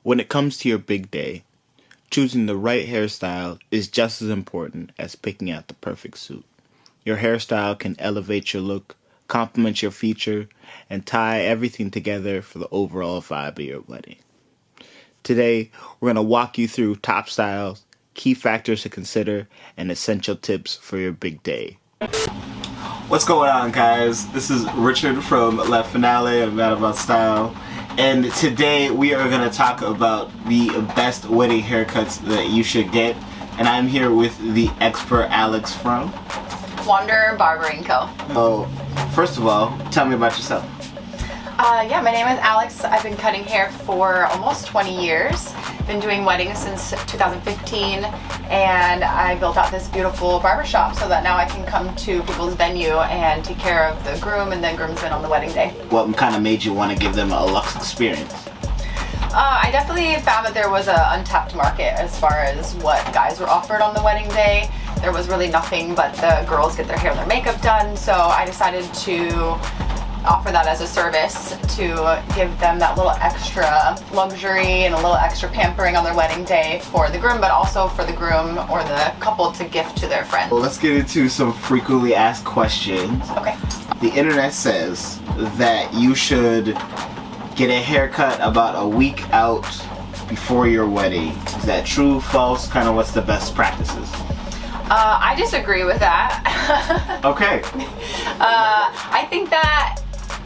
When it comes to your big day, choosing the right hairstyle is just as important as picking out the perfect suit. Your hairstyle can elevate your look, complement your feature, and tie everything together for the overall vibe of your wedding. Today, we're going to walk you through top styles, key factors to consider, and essential tips for your big day. What's going on, guys? This is Richard from LeFinale of Mad About Style, and today we are going to talk about the best wedding haircuts that you should get, and I'm here with the expert Alex from Wanderer Barbering Co. Oh, first of all, tell me about yourself. Yeah, my name is Alex. I've been cutting hair for almost 20 years. Been doing weddings since 2015, and I built out this beautiful barbershop so that now I can come to people's venue and take care of the groom and the groomsmen on the wedding day. What kind of made you want to give them a luxe experience? I definitely found that there was an untapped market as far as what guys were offered on the wedding day. There was really nothing but the girls get their hair and their makeup done, so I decided to offer that as a service to give them that little extra luxury and a little extra pampering on their wedding day for the groom, but also for the groom or the couple to gift to their friend. Well, let's get into some frequently asked questions. Okay. The internet says that you should get a haircut about a week out before your wedding. Is that true, false? Kind of what's the best practices? I disagree with that. Okay. I think that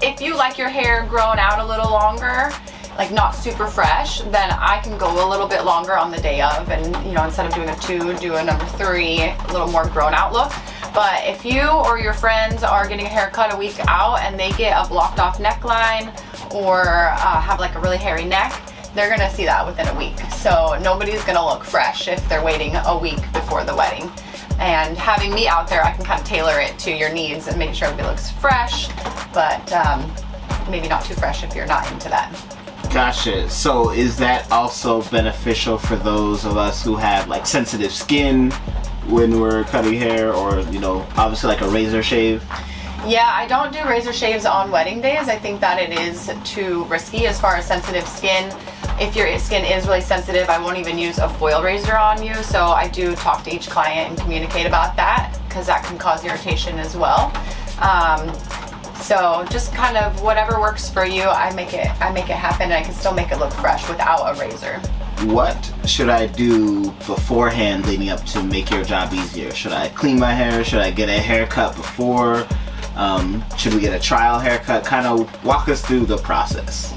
if you like your hair grown out a little longer, like not super fresh, then I can go a little bit longer on the day of, and you know, instead of doing a 2, do a number 3, a little more grown out look. But if you or your friends are getting a haircut a week out and they get a blocked off neckline or have like a really hairy neck, they're gonna see that within a week. So nobody's gonna look fresh if they're waiting a week before the wedding. And having me out there, I can kind of tailor it to your needs and make sure everybody looks fresh, but maybe not too fresh if you're not into that. Gotcha. So is that also beneficial for those of us who have like sensitive skin when we're cutting hair, or you know, obviously like a razor shave? Yeah, I don't do razor shaves on wedding days. I think that it is too risky as far as sensitive skin. If your skin is really sensitive, I won't even use a foil razor on you. So I do talk to each client and communicate about that, because that can cause irritation as well. So just kind of whatever works for you, I make it happen, and I can still make it look fresh without a razor. What should I do beforehand leading up to make your job easier? Should I clean my hair? Should I get a haircut before? Should we get a trial haircut? Kind of walk us through the process.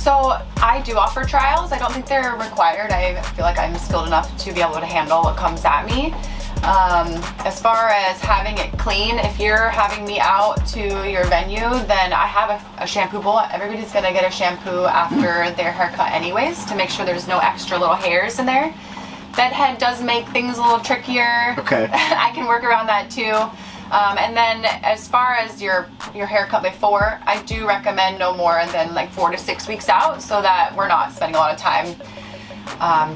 So I do offer trials. I don't think they're required. I feel like I'm skilled enough to be able to handle what comes at me. As far as having it clean, if you're having me out to your venue, then I have a shampoo bowl. Everybody's gonna get a shampoo after their haircut anyways, to make sure there's no extra little hairs in there. Bed head does make things a little trickier. Okay. I can work around that too. And then as far as your haircut before, I do recommend no more than like 4 to 6 weeks out, so that we're not spending a lot of time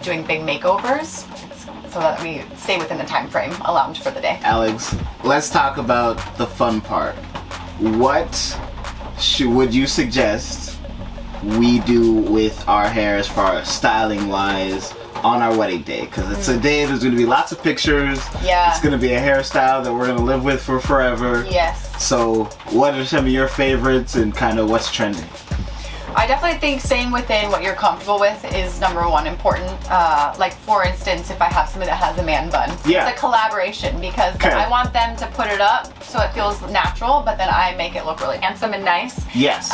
doing big makeovers, so that we stay within the time frame allowed for the day. Alex, let's talk about the fun part. What would you suggest we do with our hair as far as styling wise on our wedding day? Because it's a day, there's going to be lots of pictures. Yeah. It's going to be a hairstyle that we're going to live with for forever. Yes. So what are some of your favorites and kind of what's trending? I definitely think staying within what you're comfortable with is number one important. Like for instance, if I have somebody that has a man bun, yeah, it's a collaboration, because I want them to put it up so it feels natural, but then I make it look really handsome and nice. Yes.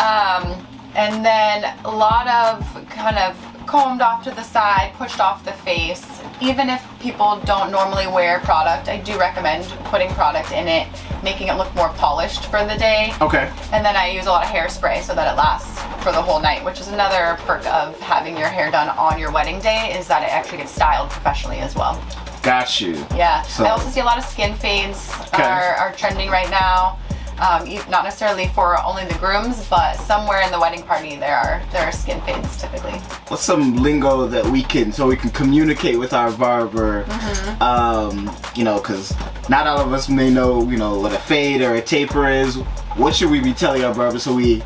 And then a lot of kind of combed off to the side, pushed off the face. Even if people don't normally wear product, I do recommend putting product in it, making it look more polished for the day. Okay. And then I use a lot of hairspray so that it lasts for the whole night, which is another perk of having your hair done on your wedding day, is that it actually gets styled professionally as well. Got you. Yeah. So, I also see a lot of skin fades are trending right now. Not necessarily for only the grooms, but somewhere in the wedding party there are skin fades typically. What's some lingo that we can communicate with our barber? You know, because not all of us may know, you know, what a fade or a taper is. What should we be telling our barber so we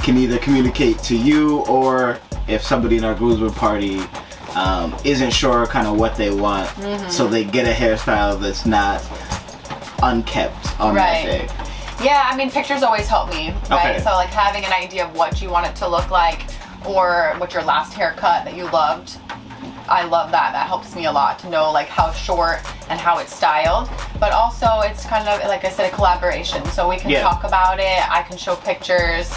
can either communicate to you or if somebody in our groomsmen party isn't sure kind of what they want, so they get a hairstyle that's not unkept on that day. Yeah, I mean, pictures always help me, right? Okay. So like having an idea of what you want it to look like, or what your last haircut that you loved. I love that. That helps me a lot to know like how short and how it's styled. But also it's kind of, like I said, a collaboration. So we can talk about it. I can show pictures.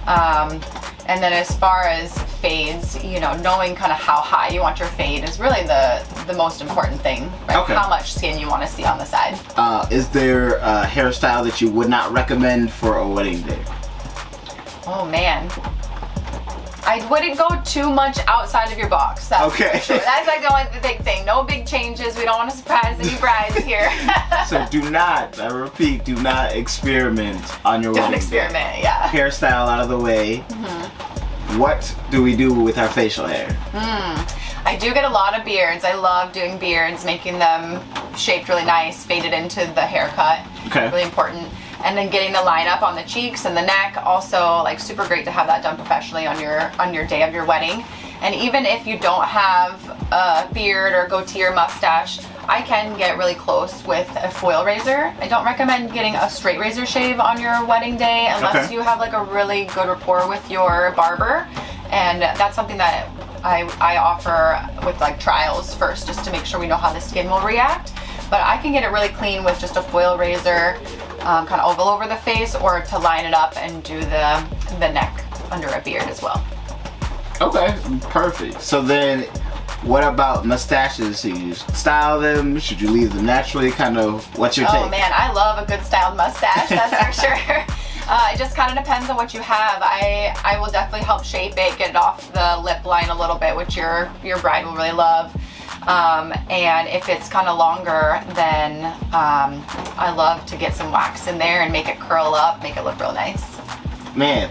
And then as far as fades, you know, knowing kind of how high you want your fade is really the most important thing, right? Okay. How much skin you want to see on the side. Is there a hairstyle that you would not recommend for a wedding day? Oh man. I wouldn't go too much outside of your box. That's okay. For sure. That's like the only big thing. No big changes. We don't want to surprise any brides here. So do not, I repeat, do not experiment on your wedding day. Don't experiment, yeah. Hairstyle out of the way. What do we do with our facial hair? I do get a lot of beards. I love doing beards, making them shaped really nice, faded into the haircut. Okay. Really important. And then getting the line up on the cheeks and the neck, also like super great to have that done professionally on your day of your wedding. And even if you don't have a beard or goatee or mustache, I can get really close with a foil razor. I don't recommend getting a straight razor shave on your wedding day unless you have like a really good rapport with your barber. And that's something that I offer with like trials first, just to make sure we know how the skin will react. But I can get it really clean with just a foil razor, kind of oval over the face, or to line it up and do the neck under a beard as well. Okay, perfect. So then, what about mustaches? Should you style them? Should you leave them naturally? Kind of, what's your take? Oh man, I love a good styled mustache, that's for sure. It just kind of depends on what you have. I will definitely help shape it, get it off the lip line a little bit, which your bride will really love. And if it's kind of longer, then I love to get some wax in there and make it curl up, make it look real nice. Man,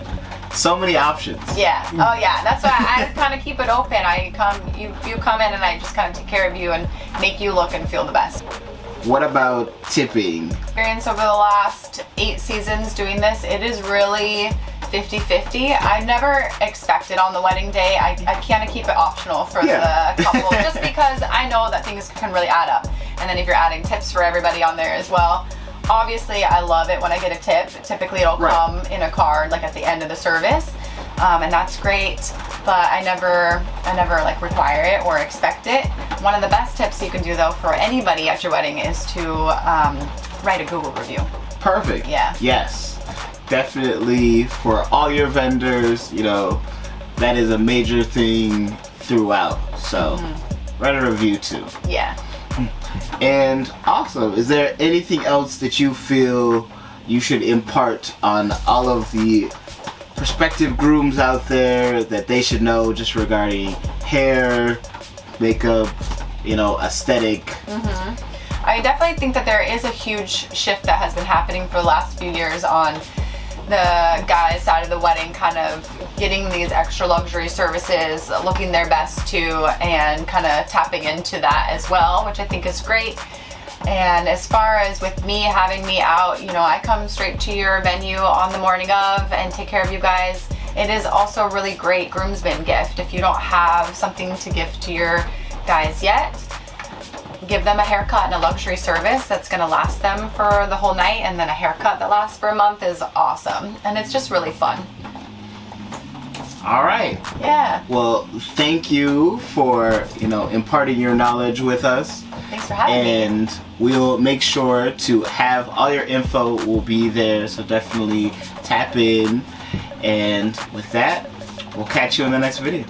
so many options. Yeah. Oh yeah. That's why I kind of keep it open. You come in and I just kind of take care of you and make you look and feel the best. What about tipping? Experience over the last 8 seasons doing this, it is really 50-50. I never expected on the wedding day. I kind of keep it optional for the couple, just because I know that things can really add up. And then if you're adding tips for everybody on there as well, obviously I love it when I get a tip. Typically it'll come in a card like at the end of the service, and that's great. But I never like require it or expect it. One of the best tips you can do though for anybody at your wedding is to write a Google review. Perfect. Yeah. Yes. Definitely for all your vendors, you know, that is a major thing throughout. So write a review too. Yeah. And also, is there anything else that you feel you should impart on all of the prospective grooms out there that they should know just regarding hair, makeup, you know, aesthetic? I definitely think that there is a huge shift that has been happening for the last few years on the guy's side of the wedding, kind of getting these extra luxury services, looking their best too, and kind of tapping into that as well, which I think is great. And as far as with me, having me out, you know, I come straight to your venue on the morning of and take care of you guys. It is also a really great groomsman gift. If you don't have something to give to your guys yet, give them a haircut and a luxury service that's going to last them for the whole night, and then a haircut that lasts for a month is awesome. And it's just really fun. All right. Yeah. Well, thank you for, you know, imparting your knowledge with us. Thanks for having me. And we'll make sure to have all your info will be there, so definitely tap in. And with that, we'll catch you in the next video.